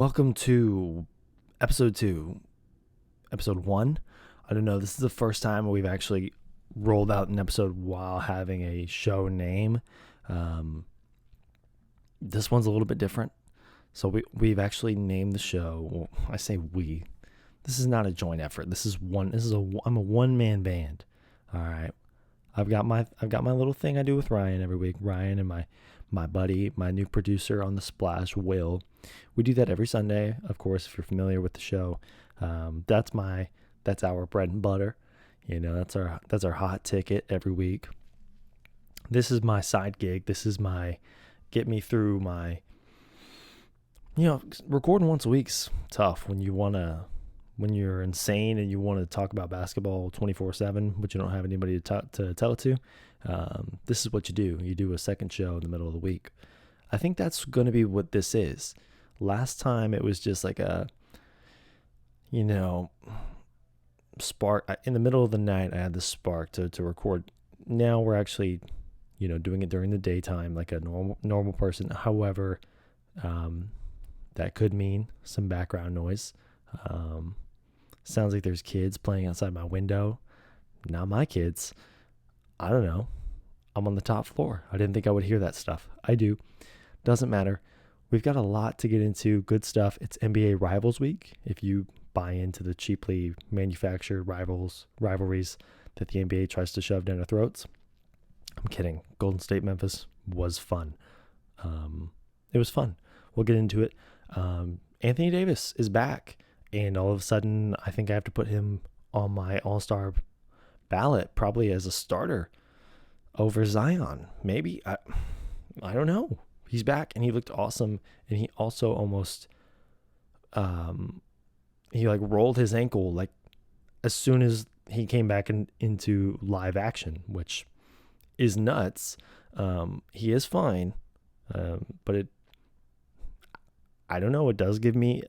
Welcome to episode 2, episode 1. I don't know, this is the first time we've actually rolled out an episode while having a show name. This one's a little bit different. So we've actually named the show. Well, I say we. This is not a joint effort. I'm a one-man band. All right. I've got my little thing I do with Ryan every week. Ryan and my buddy, my new producer on the Splash, Will. We do that every Sunday. Of course, if you're familiar with the show, that's our bread and butter. That's our hot ticket every week. This is my side gig. This is my get me through my. Recording once a week's tough when you're insane and you want to talk about basketball 24/7, but you don't have anybody to tell it to. This is what you do. You do a second show in the middle of the week. I think that's going to be what this is. Last time it was just like a, spark. In the middle of the night, I had the spark to record. Now we're actually, doing it during the daytime like a normal person. However, that could mean some background noise. Sounds like there's kids playing outside my window. Not my kids. I don't know. I'm on the top floor. I didn't think I would hear that stuff. I do. Doesn't matter. We've got a lot to get into. Good stuff. It's NBA Rivals Week. If you buy into the cheaply manufactured rivalries that the NBA tries to shove down our throats. I'm kidding. Golden State Memphis was fun. It was fun. We'll get into it. Anthony Davis is back. And all of a sudden, I think I have to put him on my all-star ballot, probably as a starter over Zion. Maybe. I don't know. He's back, and he looked awesome. And he also almost, he rolled his ankle like as soon as he came back into live action, which is nuts. He is fine, but I don't know. It does give me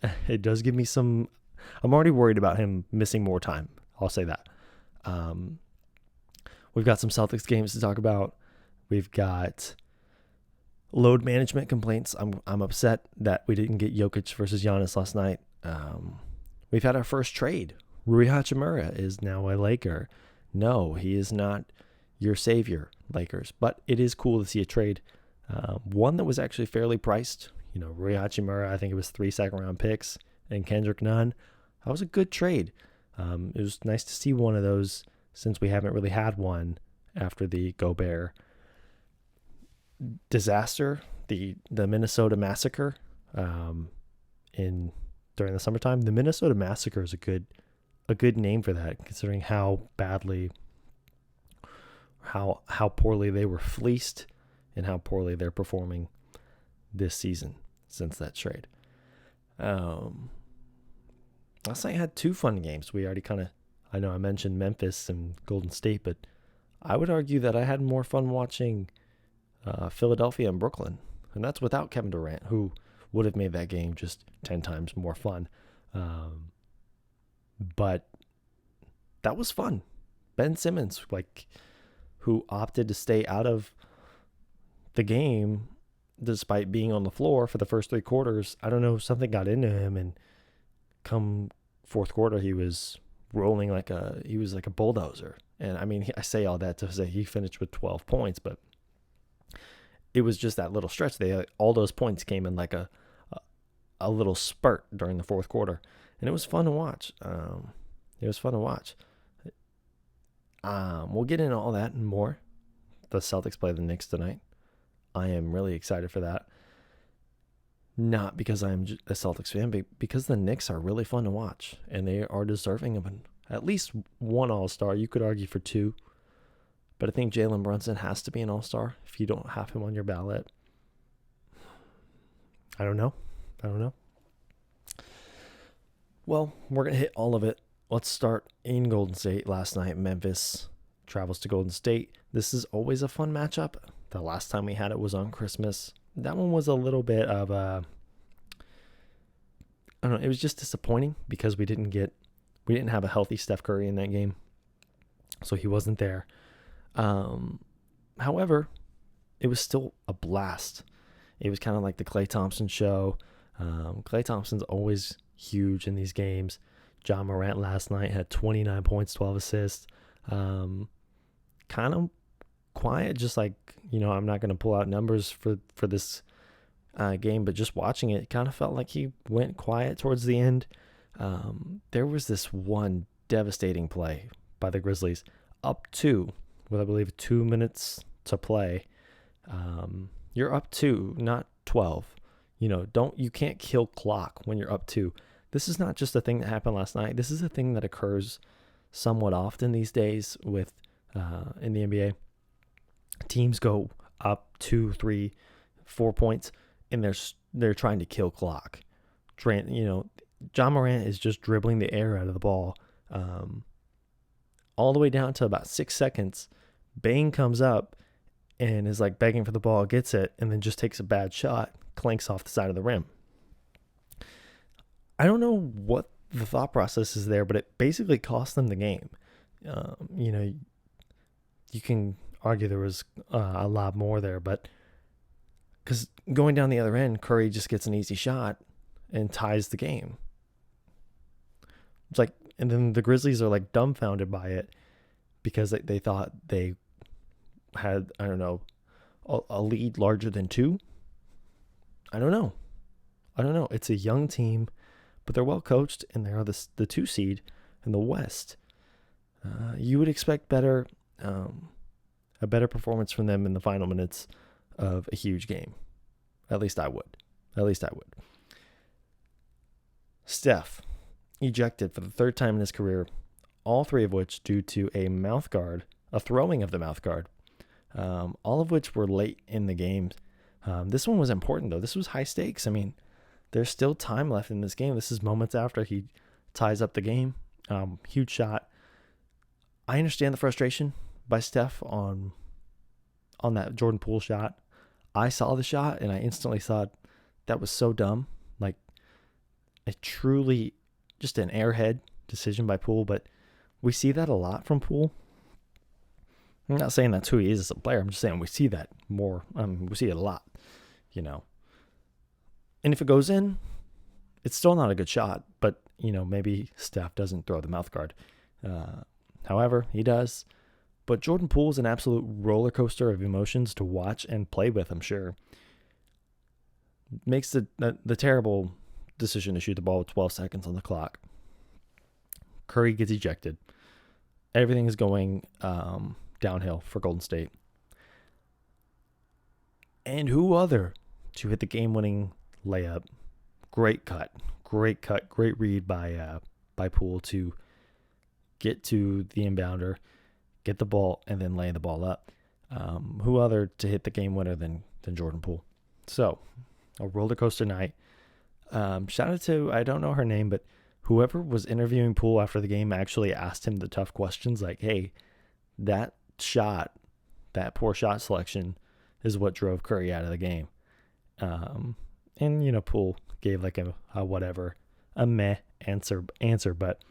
some. I'm already worried about him missing more time. I'll say that. We've got some Celtics games to talk about. We've got load management complaints. I'm upset that we didn't get Jokic versus Giannis last night. We've had our first trade. Rui Hachimura is now a Laker. No, he is not your savior, Lakers. But it is cool to see a trade. One that was actually fairly priced. Rui Hachimura, I think it was 3 second-round picks, and Kendrick Nunn. That was a good trade. It was nice to see one of those since we haven't really had one after the Gobert disaster, the Minnesota Massacre during the summertime. The Minnesota Massacre is a good name for that, considering how badly, how poorly they were fleeced and how poorly they're performing this season since that trade. Last night had 2 fun games. We already I know I mentioned Memphis and Golden State, but I would argue that I had more fun watching Philadelphia and Brooklyn. And that's without Kevin Durant, who would have made that game just 10 times more fun. But that was fun. Ben Simmons, who opted to stay out of the game despite being on the floor for the first 3 quarters. I don't know, something got into him, and come fourth quarter, he was rolling like a bulldozer. And I mean, I say all that to say he finished with 12 points, but it was just that little stretch. All those points came in like a little spurt during the fourth quarter, and it was fun to watch. We'll get into all that and more. The Celtics play the Knicks tonight. I am really excited for that. Not because I'm a Celtics fan, but because the Knicks are really fun to watch, and they are deserving of at least one All-Star. You could argue for 2, but I think Jalen Brunson has to be an All-Star if you don't have him on your ballot. I don't know. Well, we're going to hit all of it. Let's start in Golden State. Last night, Memphis travels to Golden State. This is always a fun matchup. The last time we had it was on Christmas. That one was a little bit of I don't know. It was just disappointing because we didn't have a healthy Steph Curry in that game, so he wasn't there. However, it was still a blast. It was kind of like the Klay Thompson show. Klay Thompson's always huge in these games. John Morant last night had 29 points, 12 assists. Kind of quiet, just like, I'm not going to pull out numbers for this game, but just watching it kind of felt like he went quiet towards the end. There was this one devastating play by the Grizzlies, up 2 with, I believe, 2 minutes to play. You're up 2, not 12. You can't kill clock when you're up 2. This is not just a thing that happened last night. This is a thing that occurs somewhat often these days with in the NBA. Teams go up 2, 3, 4 points, and they're trying to kill clock. John Morant is just dribbling the air out of the ball, all the way down to about 6 seconds. Bane comes up and is like begging for the ball, gets it, and then just takes a bad shot, clanks off the side of the rim. I don't know what the thought process is there, but it basically cost them the game. You can argue there was a lot more there, but because going down the other end, Curry just gets an easy shot and ties the game. It's like, and then the Grizzlies are like dumbfounded by it because they thought they had, I don't know, a lead larger than 2. I don't know. It's a young team, but they're well coached, and they are the 2 seed in the West. You would expect better, a better performance from them in the final minutes of a huge game. At least I would. Steph ejected for the 3rd time in his career, all 3 of which due to a mouthguard, a throwing of the mouthguard, all of which were late in the game. This one was important, though. This was high stakes. I mean, there's still time left in this game. This is moments after he ties up the game. Huge shot. I understand the frustration by Steph on that Jordan Poole shot. I saw the shot, and I instantly thought that was so dumb. Like, a truly just an airhead decision by Poole, but we see that a lot from Poole. I'm not saying that's who he is as a player. I'm just saying we see that more. We see it a lot, And if it goes in, it's still not a good shot, but, maybe Steph doesn't throw the mouthguard. However, he does. But Jordan Poole is an absolute roller coaster of emotions to watch and play with, I'm sure. Makes the terrible decision to shoot the ball with 12 seconds on the clock. Curry gets ejected. Everything is going downhill for Golden State. And who other to hit the game-winning layup? Great cut, great read by Poole to get to the inbounder, get the ball, and then lay the ball up. Who other to hit the game winner than Jordan Poole? So, a roller coaster night. Shout out to, I don't know her name, but whoever was interviewing Poole after the game actually asked him the tough questions like, hey, that shot, that poor shot selection is what drove Curry out of the game. And, Poole gave like a meh answer, but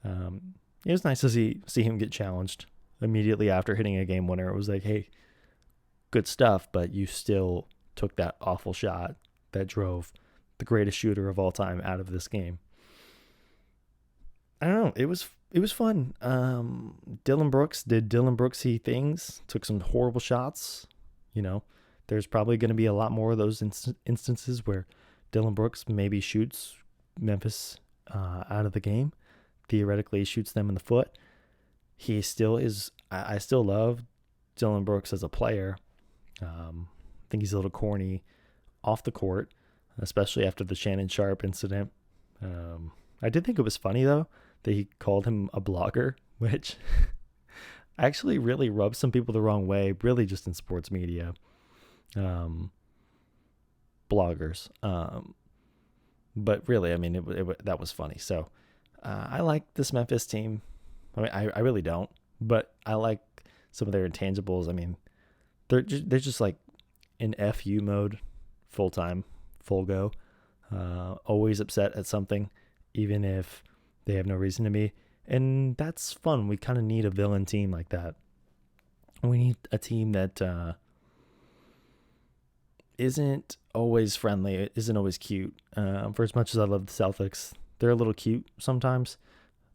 it was nice to see him get challenged immediately after hitting a game winner. It was like, hey, good stuff, but you still took that awful shot that drove the greatest shooter of all time out of this game. I don't know. It was fun. Dylan Brooks did Dylan Brooksy things, took some horrible shots. There's probably going to be a lot more of those instances where Dylan Brooks maybe shoots Memphis out of the game. Theoretically, shoots them in the foot. He still is. I still love Dylan Brooks as a player. I think he's a little corny off the court, especially after the Shannon Sharp incident. I did think it was funny, though, that he called him a blogger, which actually really rubs some people the wrong way, really just in sports media. Bloggers. But really, I mean, that was funny. So I like this Memphis team. I mean, I really don't, but I like some of their intangibles. I mean, they're just like in FU mode, full time, full go. Always upset at something, even if they have no reason to be. And that's fun. We kind of need a villain team like that. We need a team that isn't always friendly. It isn't always cute. For as much as I love the Celtics, they're a little cute sometimes.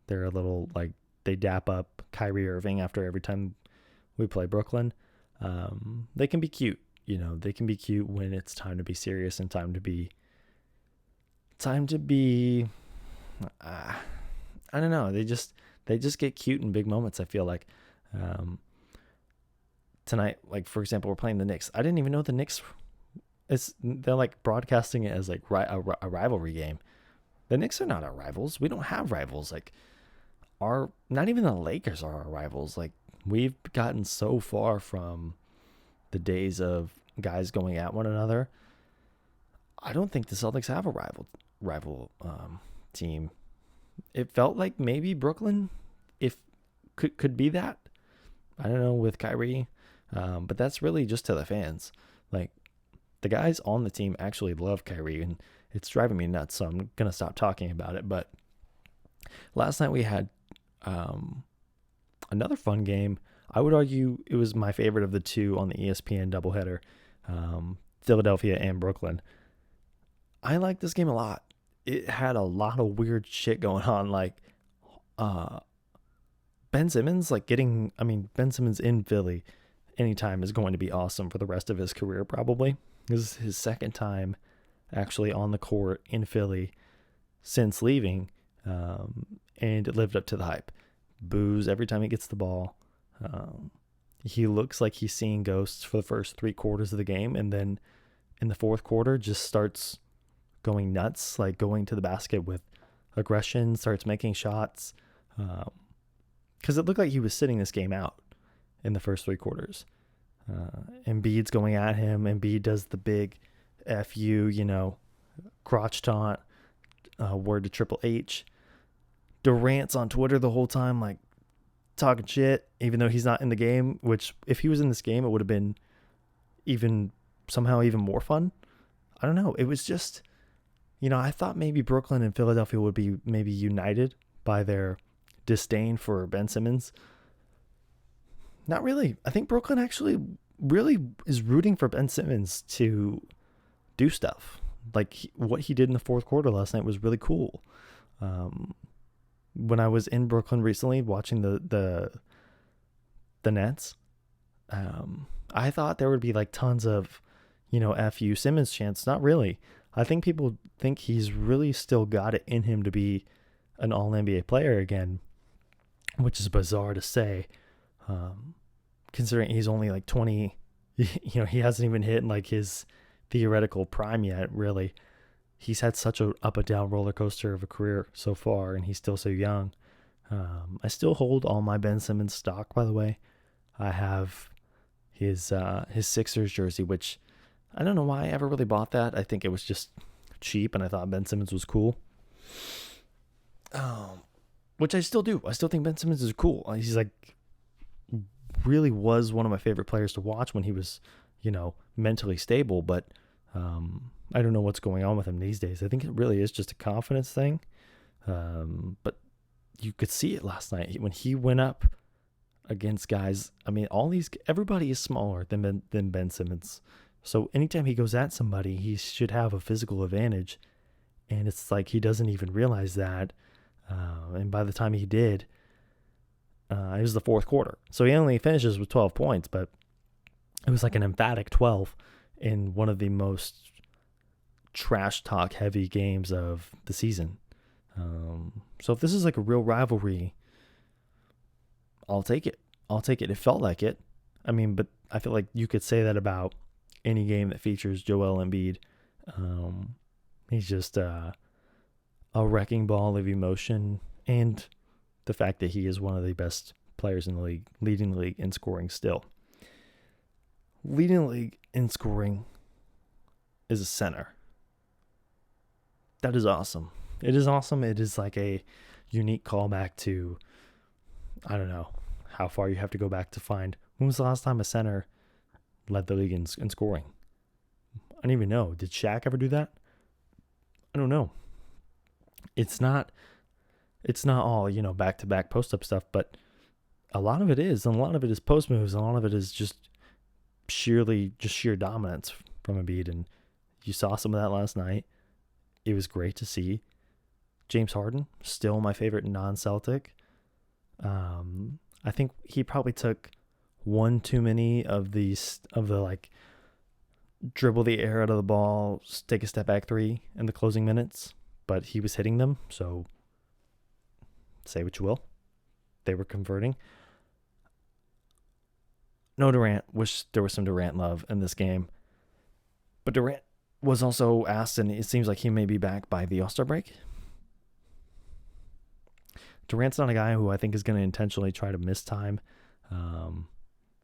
They're a little like they dap up Kyrie Irving after every time we play Brooklyn. They can be cute. They can be cute when it's time to be serious and time to be. I don't know. They just get cute in big moments. I feel like tonight, like for example, we're playing the Knicks. I didn't even know the Knicks. They're like broadcasting it as like a rivalry game. The Knicks are not our rivals. We don't have rivals. Like not even the Lakers are our rivals. Like we've gotten so far from the days of guys going at one another. I don't think the Celtics have a rival team. It felt like maybe Brooklyn, if could be that. I don't know with Kyrie, but that's really just to the fans. Like the guys on the team actually love Kyrie, and it's driving me nuts. So I'm gonna stop talking about it. But last night we had another fun game. I would argue it was my favorite of the two on the ESPN doubleheader, Philadelphia and Brooklyn. I like this game a lot. It had a lot of weird shit going on, like Ben Simmons, Ben Simmons in Philly anytime is going to be awesome for the rest of his career, probably. This is his second time actually on the court in Philly since leaving, and it lived up to the hype. Boos every time he gets the ball. He looks like he's seeing ghosts for the first 3 quarters of the game, and then in the fourth quarter just starts going nuts, like going to the basket with aggression, starts making shots. Because it looked like he was sitting this game out in the first 3 quarters. Embiid's going at him. Embiid does the big FU, crotch taunt, word to Triple H. Durant's on Twitter the whole time, like talking shit, even though he's not in the game, which if he was in this game, it would have been somehow even more fun. I don't know. It was just, I thought maybe Brooklyn and Philadelphia would be maybe united by their disdain for Ben Simmons. Not really. I think Brooklyn actually really is rooting for Ben Simmons to do stuff. Like what he did in the fourth quarter last night was really cool. When I was in Brooklyn recently watching the Nets, I thought there would be like tons of, FU Simmons chants. Not really. I think people think he's really still got it in him to be an all-NBA player again, which is bizarre to say, considering he's only like 20. He hasn't even hit like his theoretical prime yet, really. He's had such a up and down roller coaster of a career so far, and he's still so young. I still hold all my Ben Simmons stock, by the way. I have his Sixers jersey, which I don't know why I ever really bought that. I think it was just cheap, and I thought Ben Simmons was cool. Which I still do. I still think Ben Simmons is cool. He's like really was one of my favorite players to watch when he was, mentally stable. But I don't know what's going on with him these days. I think it really is just a confidence thing. But you could see it last night when he went up against guys. I mean, everybody is smaller than Ben Simmons. So anytime he goes at somebody, he should have a physical advantage. And it's like he doesn't even realize that. And by the time he did, it was the fourth quarter. So he only finishes with 12 points, but it was like an emphatic 12 in one of the most trash talk heavy games of the season. So if this is like a real rivalry, I'll take it. It felt like it. I mean, but I feel like you could say that about any game that features Joel Embiid. He's just a wrecking ball of emotion, and the fact that he is one of the best players in the league, leading the league in scoring still. Leading the league in scoring is a center. That is awesome. It is awesome. It is like a unique callback to, I don't know how far you have to go back to find. When was the last time a center led the league in scoring? I don't even know. Did Shaq ever do that? I don't know. It's not all, back-to-back post-up stuff, but a lot of it is, and a lot of it is post moves, and a lot of it is just sheer dominance from Embiid, and you saw some of that last night. It was great to see. James Harden, still my favorite non-Celtic. I think he probably took one too many of the like dribble the air out of the ball, take a step back three in the closing minutes, but he was hitting them. So say what you will, they were converting. No Durant. Wish there was some Durant love in this game, but Durant was also asked, and it seems like he may be back by the All-Star break. Durant's not a guy who I think is going to intentionally try to miss time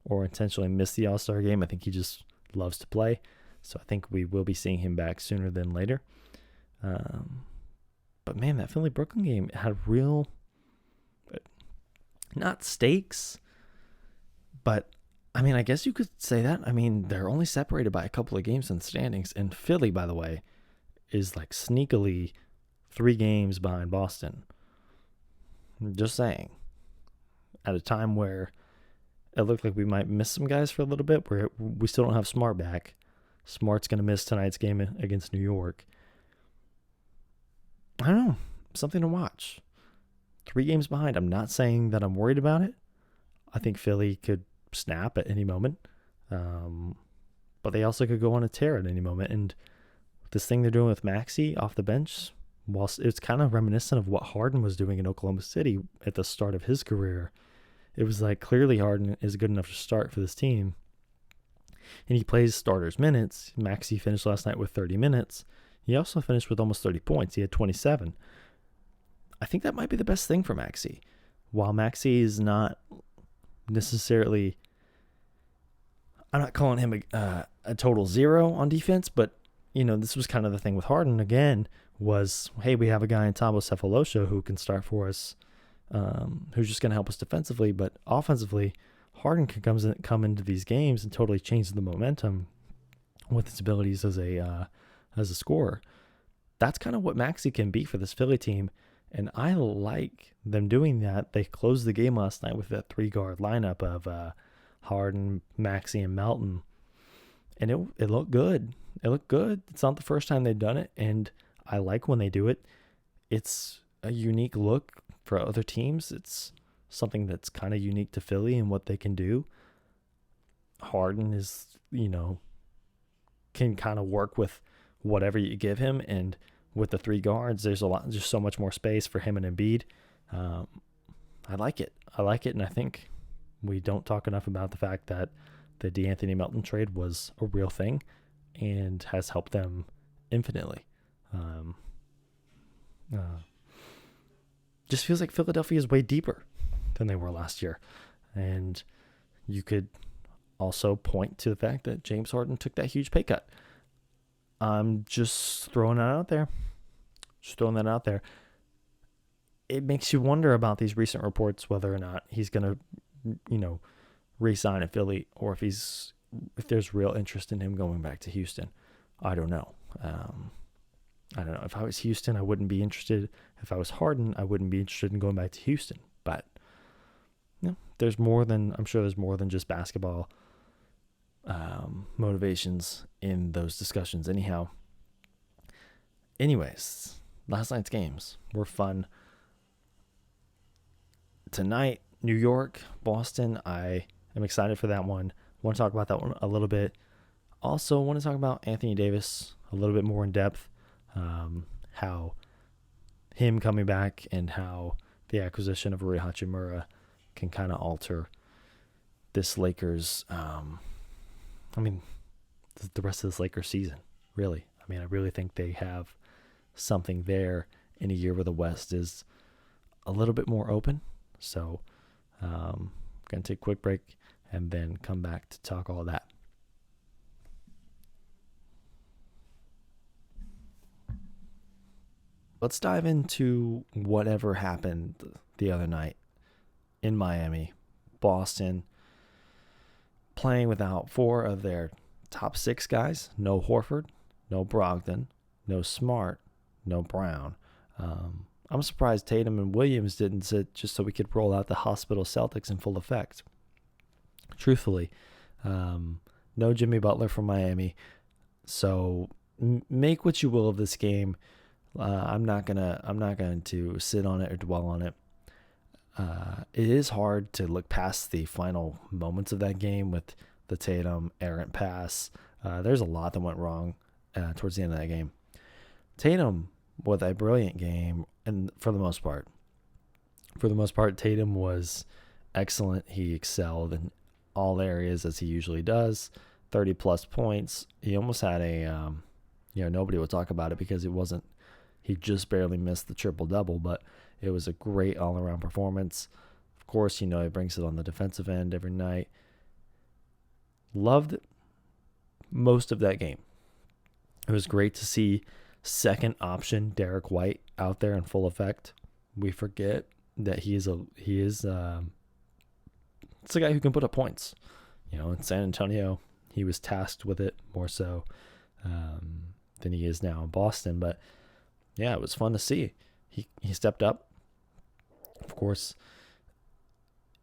or intentionally miss the All-Star game. I think he just loves to play. So I think we will be seeing him back sooner than later. But man, that Philly-Brooklyn game had real, not stakes, but I mean, I guess you could say that. I mean, they're only separated by a couple of games in the standings. And Philly, by the way, is like sneakily 3 games behind Boston. Just saying. At a time where it looked like we might miss some guys for a little bit, where we still don't have Smart back. Smart's going to miss tonight's game against New York. I don't know. Something to watch. 3 games behind. I'm not saying that I'm worried about it. I think Philly could snap at any moment. But they also could go on a tear at any moment. And this thing they're doing with Maxey off the bench, whilst it's kind of reminiscent of what Harden was doing in Oklahoma City at the start of his career. It was like clearly Harden is good enough to start for this team. And he plays starters minutes. Maxey finished last night with 30 minutes. He also finished with almost 30 points. He had 27. I think that might be the best thing for Maxey. While Maxey is not necessarily, I'm not calling him a total zero on defense, but you know, this was kind of the thing with Harden again, was, hey, we have a guy in Thabo Sefolosha who can start for us, who's just going to help us defensively, but offensively, Harden can come into these games and totally change the momentum with his abilities as a scorer. That's kind of what Maxey can be for this Philly team, and I like them doing that. They closed the game last night with that 3-guard lineup of Harden, Maxey, and Melton, and it looked good. It looked good. It's not the first time they've done it, and I like when they do it. It's a unique look for other teams. It's something that's kind of unique to Philly and what they can do. Harden is, can kind of work with whatever you give him, and with the 3 guards, there's just so much more space for him and Embiid. I like it, and I think we don't talk enough about the fact that the DeAnthony Melton trade was a real thing and has helped them infinitely. Just feels like Philadelphia is way deeper than they were last year. And you could also point to the fact that James Harden took that huge pay cut. I'm just throwing that out there. It makes you wonder about these recent reports, whether or not he's going to, re-sign at Philly, or if there's real interest in him going back to Houston. I don't know. I don't know. If I was Houston, I wouldn't be interested. If I was Harden, I wouldn't be interested in going back to Houston. But I'm sure there's more than just basketball motivations in those discussions. Anyways, last night's games were fun. Tonight, New York, Boston, I am excited for that one. Want to talk about that one a little bit. Also, want to talk about Anthony Davis a little bit more in depth. How him coming back and how the acquisition of Rui Hachimura can kind of alter this Lakers, the rest of this Lakers season, really. I really think they have something there in a year where the West is a little bit more open. So, going to take a quick break and then come back to talk all that. Let's dive into whatever happened the other night in Miami. Boston playing without 4 of their top 6 guys. No Horford, no Brogdon, no Smart, no Brown. I'm surprised Tatum and Williams didn't sit just so we could roll out the hospital Celtics in full effect. Truthfully, no Jimmy Butler from Miami. So make what you will of this game. I'm not going to sit on it or dwell on it. It is hard to look past the final moments of that game with the Tatum errant pass. There's a lot that went wrong towards the end of that game. Tatum with a brilliant game, and for the most part, Tatum was excellent. He excelled in all areas as he usually does. 30 plus points. He almost had a, nobody would talk about it because he just barely missed the triple double, but it was a great all around performance. Of course, he brings it on the defensive end every night. Loved most of that game. It was great to see second option Derek White out there in full effect. We forget that it's a guy who can put up points. In San Antonio, he was tasked with it more so than he is now in Boston. But yeah, it was fun to see. He stepped up. Of course,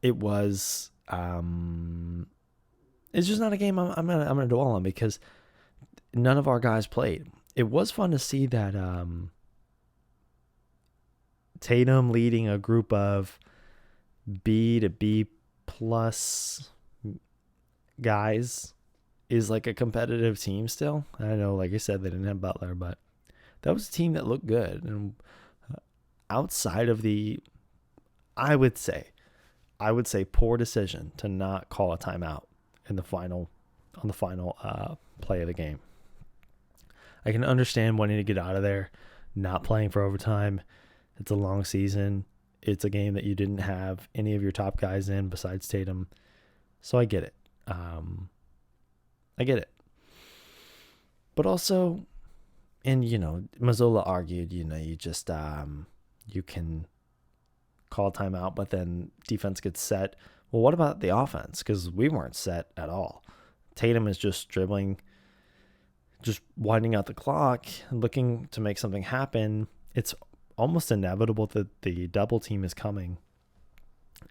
it was. It's just not a game I'm gonna dwell on because none of our guys played. It was fun to see that Tatum leading a group of B to B plus guys is like a competitive team still. I know, like I said, they didn't have Butler, but that was a team that looked good. And outside of I would say poor decision to not call a timeout on the final play of the game. I can understand wanting to get out of there, not playing for overtime. It's a long season. It's a game that you didn't have any of your top guys in besides Tatum. So I get it. But also, and Mazzola argued, you just you can call timeout, but then defense gets set. Well, what about the offense? Because we weren't set at all. Tatum is just dribbling, just winding out the clock, looking to make something happen. It's almost inevitable that the double team is coming.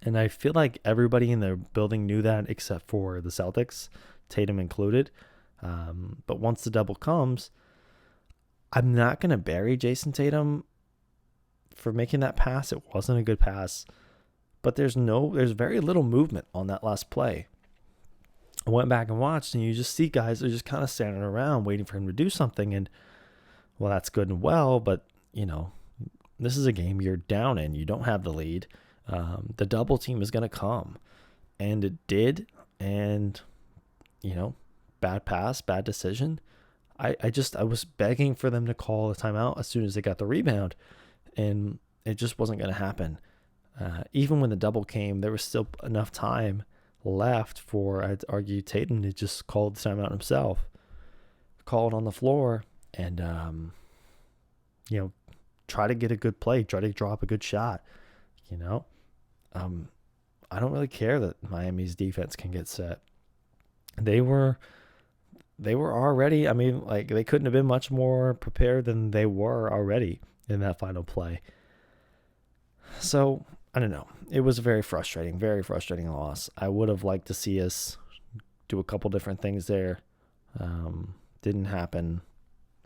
And I feel like everybody in the building knew that except for the Celtics, Tatum included. But once the double comes, I'm not going to bury Jason Tatum for making that pass. It wasn't a good pass, but there's very little movement on that last play. I went back and watched, and you just see guys are just kind of standing around waiting for him to do something. And well, that's good and well, but this is a game you're down in. You don't have the lead. The double team is going to come, and it did. And bad pass, bad decision. I was begging for them to call a timeout as soon as they got the rebound, and it just wasn't going to happen. Even when the double came, there was still enough time left for, I'd argue, Tatum to just call the timeout himself, call it on the floor, and try to get a good play, try to draw up a good shot. I don't really care that Miami's defense can get set. They were already, they couldn't have been much more prepared than they were already in that final play. So, I don't know. It was a very frustrating loss. I would have liked to see us do a couple different things there. Didn't happen.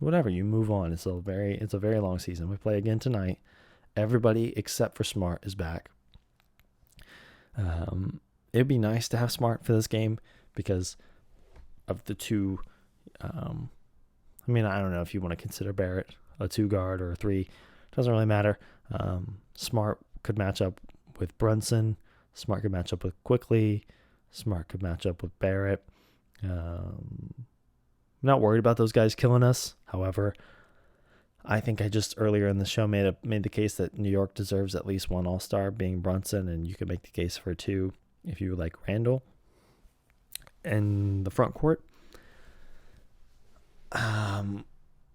Whatever, you move on. It's a very long season. We play again tonight. Everybody except for Smart is back. It'd be nice to have Smart for this game because of the two. I don't know if you want to consider Barrett a 2-guard or a 3. Doesn't really matter. Smart could match up with Brunson. Smart could match up with Quickly. Smart could match up with Barrett. Not worried about those guys killing us. However, I think I just earlier in the show made the case that New York deserves at least one All-Star, being Brunson, and you could make the case for 2 if you like Randall. And the front court, we're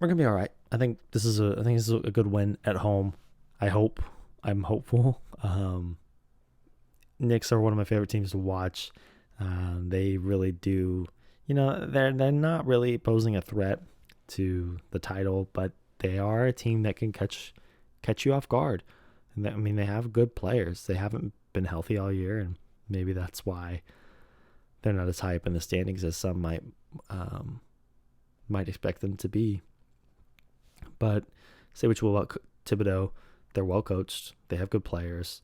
gonna be all right. I think this is a good win at home. I'm hopeful. Knicks are one of my favorite teams to watch. They really do. They're not really posing a threat to the title, but they are a team that can catch you off guard. And they have good players. They haven't been healthy all year, and maybe that's why they're not as high up in the standings as some might might expect them to be. But say what you will about Thibodeau, they're well coached. They have good players.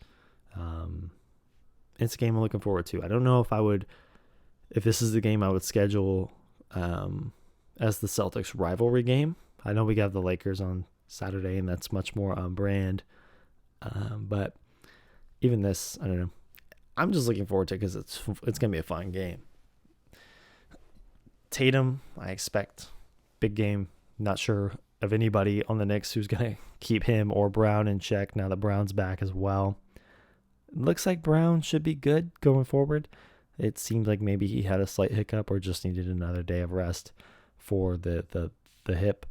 It's a game I'm looking forward to. I don't know if this is the game I would schedule as the Celtics rivalry game. I know we got the Lakers on Saturday, and that's much more on brand. But even this, I don't know. I'm just looking forward to it because it's going to be a fun game. Tatum, I expect. Big game. Not sure of anybody on the Knicks who's going to keep him or Brown in check now that Brown's back as well. It looks like Brown should be good going forward. It seems like maybe he had a slight hiccup or just needed another day of rest for the hip.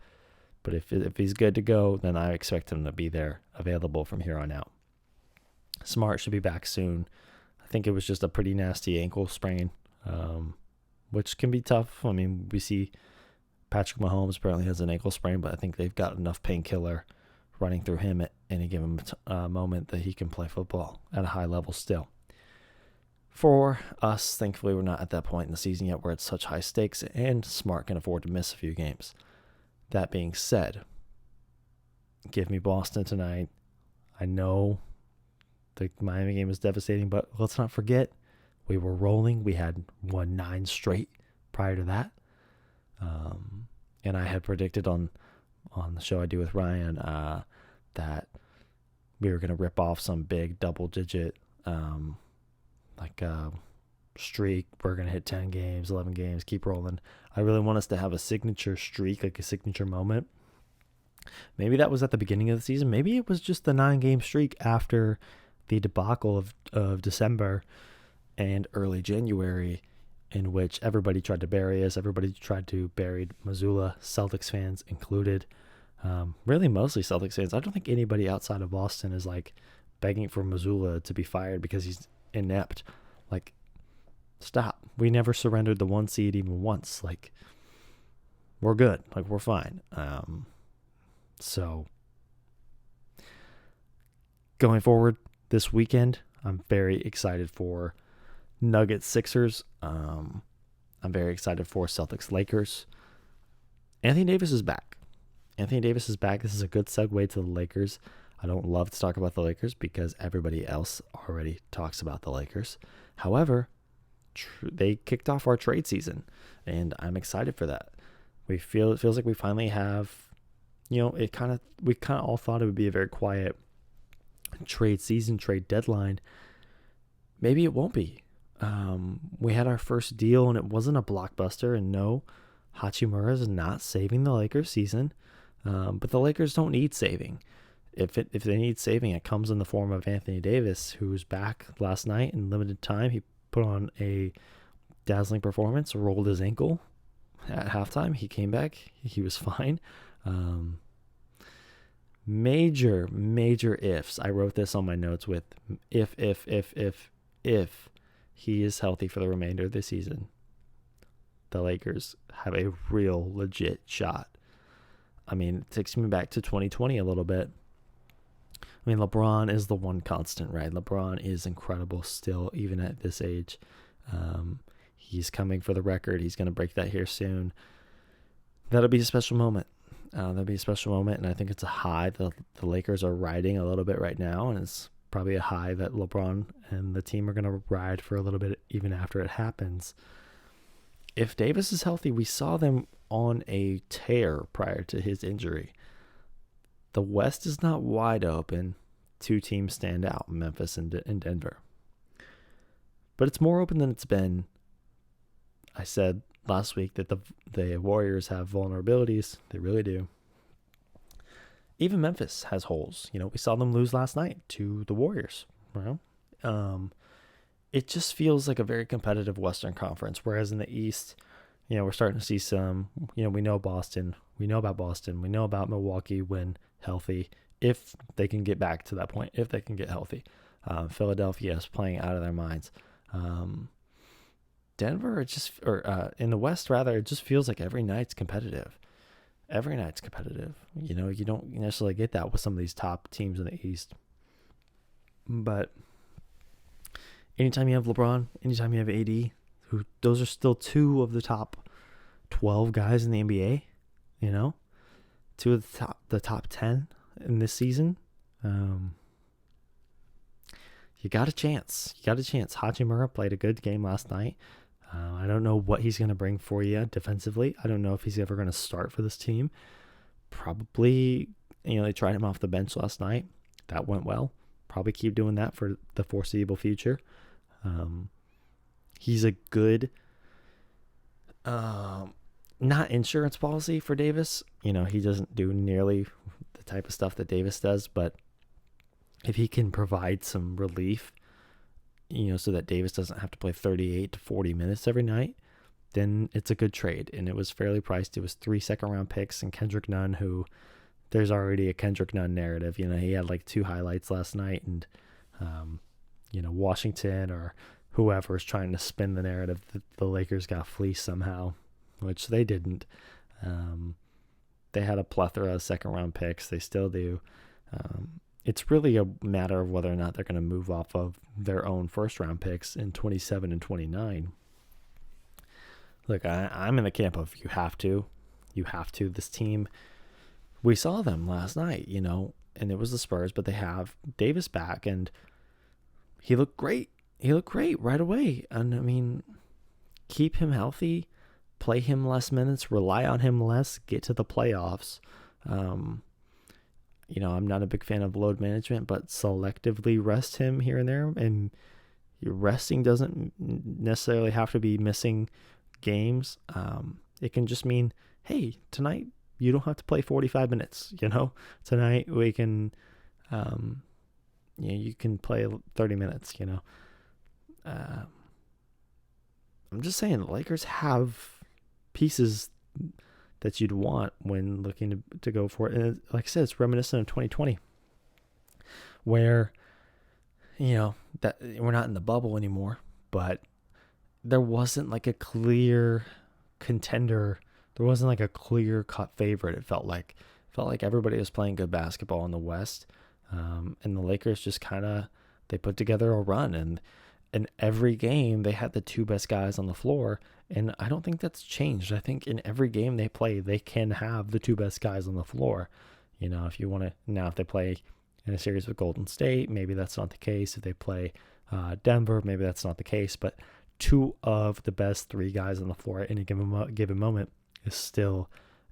But if he's good to go, then I expect him to be there, available from here on out. Smart should be back soon. I think it was just a pretty nasty ankle sprain, which can be tough. I mean, we see Patrick Mahomes apparently has an ankle sprain, but I think they've got enough painkiller running through him at any given moment that he can play football at a high level still. For us, thankfully, we're not at that point in the season yet where it's such high stakes, and Smart can afford to miss a few games. That being said, give me Boston tonight. I know the Miami game is devastating, but let's not forget we were rolling. We had won 9 straight prior to that. And I had predicted on the show I do with Ryan that we were going to rip off some big double-digit streak. We're going to hit 10 games, 11 games, keep rolling. I really want us to have a signature streak, like a signature moment. Maybe that was at the beginning of the season. Maybe it was just the 9-game streak after the debacle of December and early January, in which everybody tried to bury us. Everybody tried to bury Missoula, Celtics fans included. Really mostly Celtics fans. I don't think anybody outside of Boston is like begging for Missoula to be fired because he's inept. Like, stop. We never surrendered the 1 seed even once. Like, we're good. Like, we're fine. So going forward this weekend, I'm very excited for Nuggets Sixers. I'm very excited for Celtics Lakers. Anthony Davis is back. This is a good segue to the Lakers. I don't love to talk about the Lakers because everybody else already talks about the Lakers. However, they kicked off our trade season, and I'm excited for that. It feels like we finally have, we kind of all thought it would be a very quiet trade season, trade deadline. Maybe it won't be. We had our first deal, and it wasn't a blockbuster. And no, Hachimura is not saving the Lakers season, but the Lakers don't need saving. If they need saving, it comes in the form of Anthony Davis, who's back last night in limited time. He put on a dazzling performance, rolled his ankle at halftime. He came back. He was fine. Major ifs. I wrote this on my notes with if he is healthy for the remainder of the season, the Lakers have a real legit shot. I mean, it takes me back to 2020 a little bit. I mean, LeBron is the one constant, right? LeBron is incredible still, even at this age. He's coming for the record. He's going to break that here soon. That'll be a special moment. And I think it's a high the Lakers are riding a little bit right now, and it's probably a high that LeBron and the team are going to ride for a little bit even after it happens. If Davis is healthy, we saw them on a tear prior to his injury. The West is not wide open. 2 teams stand out, Memphis and Denver. But it's more open than it's been. I said last week that the Warriors have vulnerabilities. They really do. Even Memphis has holes. We saw them lose last night to the Warriors. It just feels like a very competitive Western Conference, whereas in the East, we're starting to see some, we know Boston. We know about Boston. We know about Milwaukee when healthy, if they can get back to that point, if they can get healthy. Philadelphia is playing out of their minds. Denver, in the West, rather, it just feels like every night's competitive. You don't necessarily get that with some of these top teams in the East. But anytime you have LeBron, anytime you have AD, those are still 2 of the top 12 guys in the NBA, two of the top 10 in this season. You got a chance. Hachimura played a good game last night. I don't know what he's going to bring for you defensively. I don't know if he's ever going to start for this team. Probably, they tried him off the bench last night. That went well. Probably keep doing that for the foreseeable future. He's a good, not insurance policy for Davis. He doesn't do nearly the type of stuff that Davis does, but if he can provide some relief, so that Davis doesn't have to play 38 to 40 minutes every night, then it's a good trade. And it was fairly priced. It was 3 second-round picks and Kendrick Nunn, who there's already a Kendrick Nunn narrative. He had like 2 highlights last night, and, Washington or whoever is trying to spin the narrative that the Lakers got fleeced somehow, which they didn't. They had a plethora of second-round picks. They still do. It's really a matter of whether or not they're going to move off of their own first-round picks in 27 and 29. Look, I'm in the camp of you have to. You have to. This team, we saw them last night, and it was the Spurs, but they have Davis back, and he looked great. He looked great right away. And, keep him healthy, play him less minutes, rely on him less, get to the playoffs. I'm not a big fan of load management, but selectively rest him here and there. And your resting doesn't necessarily have to be missing games. It can just mean, hey, tonight you don't have to play 45 minutes. Tonight we can, you can play 30 minutes. I'm just saying the Lakers have pieces that you'd want when looking to go for it. And like I said, it's reminiscent of 2020 where, that we're not in the bubble anymore, but there wasn't like a clear contender. There wasn't like a clear cut favorite. It felt like everybody was playing good basketball in the West. And the Lakers just they put together a run, and in every game they had the 2 best guys on the floor. And I don't think that's changed. I think in every game they play, they can have the 2 best guys on the floor. If you want to, now if they play in a series with Golden State, maybe that's not the case. If they play Denver, maybe that's not the case. But 2 of the best 3 guys on the floor at any given moment is still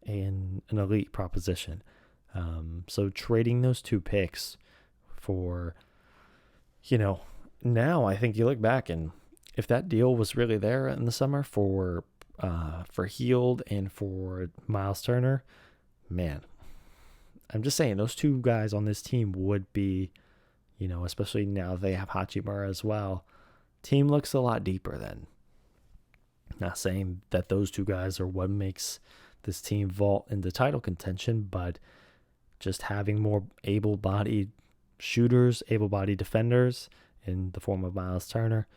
an elite proposition. So trading those 2 picks for, now I think you look back, and if that deal was really there in the summer for Hield and for Miles Turner, man, I'm just saying those 2 guys on this team would be, especially now they have Hachimura as well. Team looks a lot deeper then. Not saying that those 2 guys are what makes this team vault into title contention, but just having more able-bodied shooters, able-bodied defenders in the form of Miles Turner,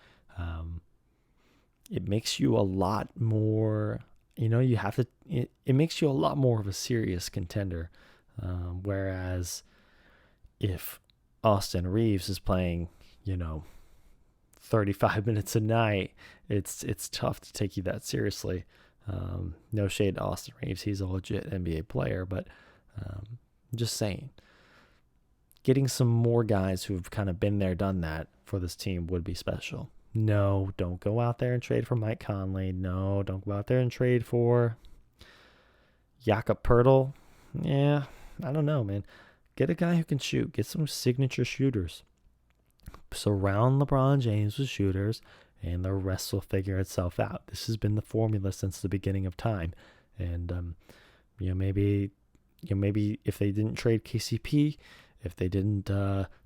it makes you a lot more, it makes you a lot more of a serious contender. Whereas if Austin Reeves is playing, 35 minutes a night, it's tough to take you that seriously. No shade to Austin Reeves. He's a legit NBA player, but just saying, getting some more guys who've kind of been there, done that for this team would be special. No, don't go out there and trade for Mike Conley. No, don't go out there and trade for Jakob Poeltl. Yeah, I don't know, man. Get a guy who can shoot. Get some signature shooters. Surround LeBron James with shooters, and the rest will figure itself out. This has been the formula since the beginning of time. And, maybe if they didn't trade KCP, if they didn't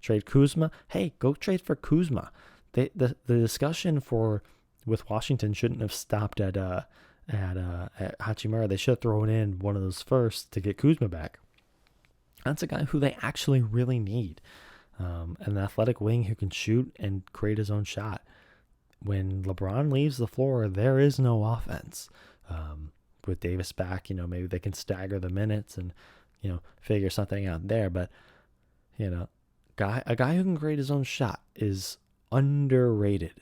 trade Kuzma, hey, go trade for Kuzma. The discussion with Washington shouldn't have stopped at Hachimura. They should have thrown in one of those first to get Kuzma back. That's a guy who they actually really need. An athletic wing who can shoot and create his own shot. When LeBron leaves the floor, there is no offense. With Davis back, maybe they can stagger the minutes and, figure something out there. But, a guy who can create his own shot is underrated.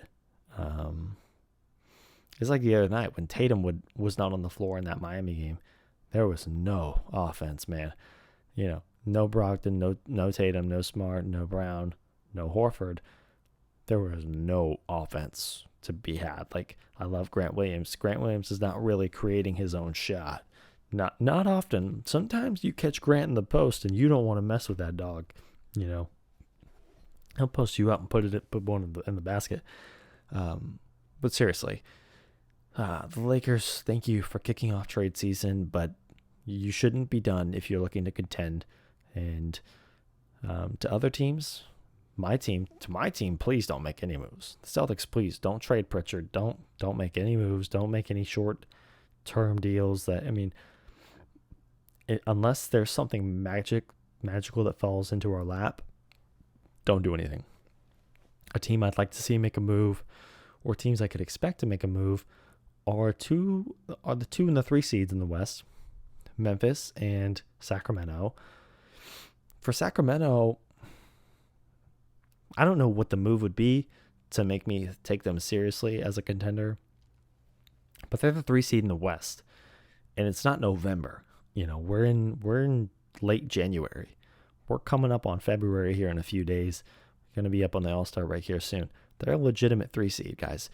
It's like the other night when Tatum was not on the floor in that Miami game. There was no offense, man. No Brogdon, no Tatum, no Smart, no Brown, no Horford. There was no offense to be had. Like, I love Grant Williams. Grant Williams is not really creating his own shot. Not often. Sometimes you catch Grant in the post and you don't want to mess with that dog. He'll post you up and put one in the basket. But seriously, the Lakers, thank you for kicking off trade season, but you shouldn't be done if you're looking to contend. And to other teams, my team, please don't make any moves. The Celtics, please don't trade Pritchard. Don't make any moves. Don't make any short-term deals. Unless there's something magical that falls into our lap, don't do anything. A team I'd like to see make a move, or teams I could expect to make a move, are the 2 and the 3 seeds in the West, Memphis and Sacramento. For Sacramento, I don't know what the move would be to make me take them seriously as a contender, but they're the 3 seed in the West, and it's not November. We're in late January. We're coming up on February here in a few days. We're going to be up on the All-Star break here soon. They're a legitimate 3 seed, guys.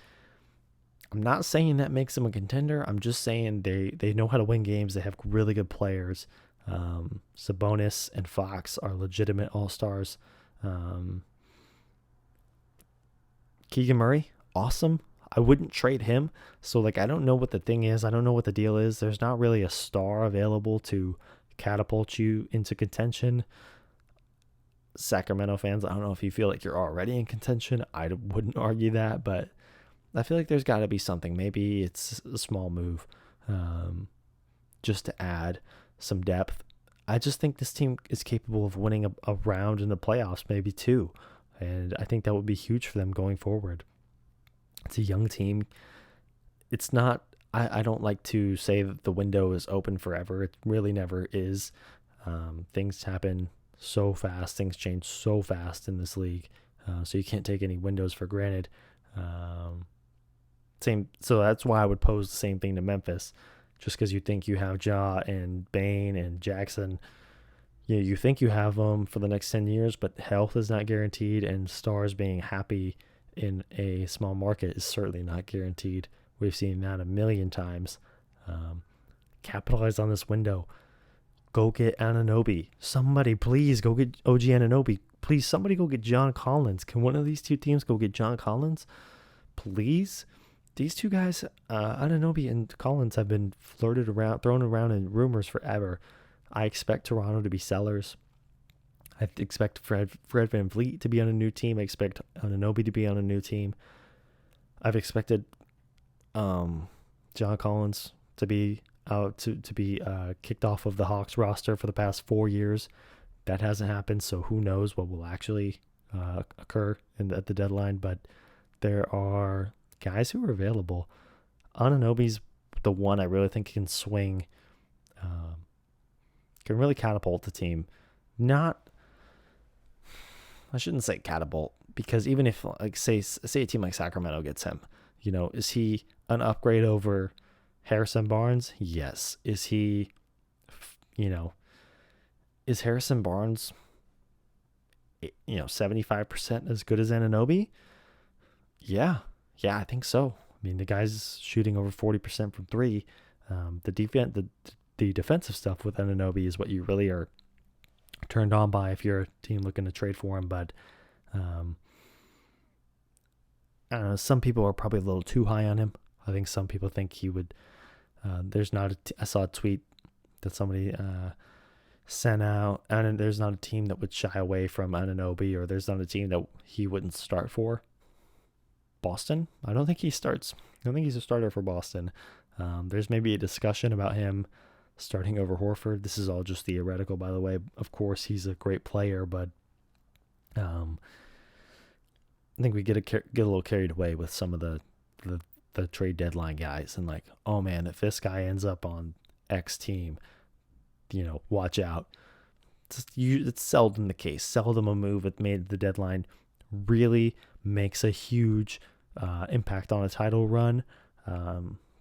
I'm not saying that makes them a contender. I'm just saying they know how to win games. They have really good players. Sabonis and Fox are legitimate All-Stars. Keegan Murray, awesome. I wouldn't trade him. So, I don't know what the thing is. I don't know what the deal is. There's not really a star available to catapult you into contention. Sacramento fans, I don't know if you feel like you're already in contention. I wouldn't argue that, but I feel like there's got to be something. Maybe it's a small move just to add some depth. I just think this team is capable of winning a round in the playoffs, maybe 2. And I think that would be huge for them going forward. It's a young team. It's not, I don't like to say that the window is open forever. It really never is. Things happen so fast. Things change so fast in this league. So you can't take any windows for granted. So that's why I would pose the same thing to Memphis. Just because you think you have Ja and Bane and Jackson, you think you have them for the next 10 years, but health is not guaranteed, and stars being happy in a small market is certainly not guaranteed. We've seen that a million times. Capitalize on this window. Go get Anunoby. Somebody please go get OG Anunoby. Please, somebody go get John Collins. Can one of these 2 teams go get John Collins? Please? These 2 guys, Anunoby and Collins, have been thrown around in rumors forever. I expect Toronto to be sellers. I expect Fred VanVleet to be on a new team. I expect Anunoby to be on a new team. I've expected John Collins to be out to be kicked off of the Hawks roster for the past 4 years. That hasn't happened, so who knows what will actually occur at the deadline. But there are guys who are available. Anunoby's the one I really think can swing, can really catapult the team. I shouldn't say catapult, because even if, say a team like Sacramento gets him, is he an upgrade over Harrison Barnes? Yes. Is he, is Harrison Barnes, 75% as good as Anunoby? Yeah, I think so. The guy's shooting over 40% from 3. The defensive stuff with Anunoby is what you really are turned on by if you're a team looking to trade for him. But I don't know. Some people are probably a little too high on him. I think some people think he would. I saw a tweet that somebody sent out, and there's not a team that would shy away from Anunoby, or there's not a team that he wouldn't start for. Boston? I don't think he starts. I don't think he's a starter for Boston. There's maybe a discussion about him starting over Horford. This is all just theoretical, by the way. Of course, he's a great player, but I think we get a little carried away with some of the trade deadline guys, and oh man, if this guy ends up on X team, watch out. It's seldom the case. Seldom a move that made the deadline really makes a huge impact on a title run.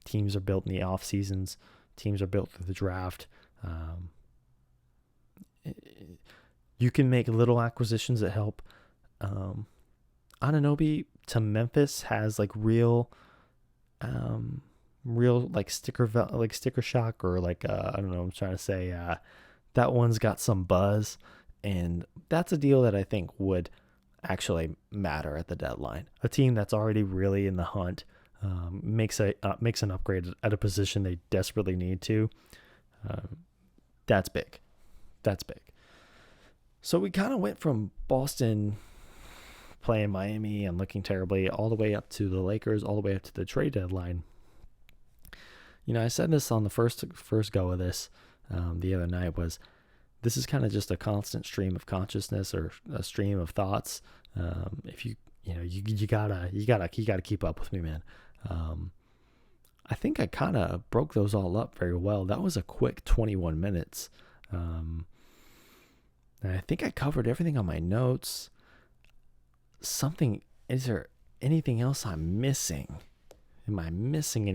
Teams are built in the off seasons. Teams are built through the draft. You can make little acquisitions that help. Anunoby to Memphis has like real like sticker shock, or like I don't know. I'm trying to say that one's got some buzz, and that's a deal that I think would actually matter at the deadline. A team that's already really in the hunt makes an upgrade at a position they desperately need to. That's big. That's big. So we kind of went from Boston playing Miami and looking terribly all the way up to the Lakers, all the way up to the trade deadline. You know, I said this on the first go of this the other night, was this is kind of just a constant stream of consciousness, or a stream of thoughts. If you gotta keep up with me, man. I think I kind of broke those all up very well. That was a quick 21 minutes. And I think I covered everything on my notes. Is there anything else I'm missing? Am I missing anything?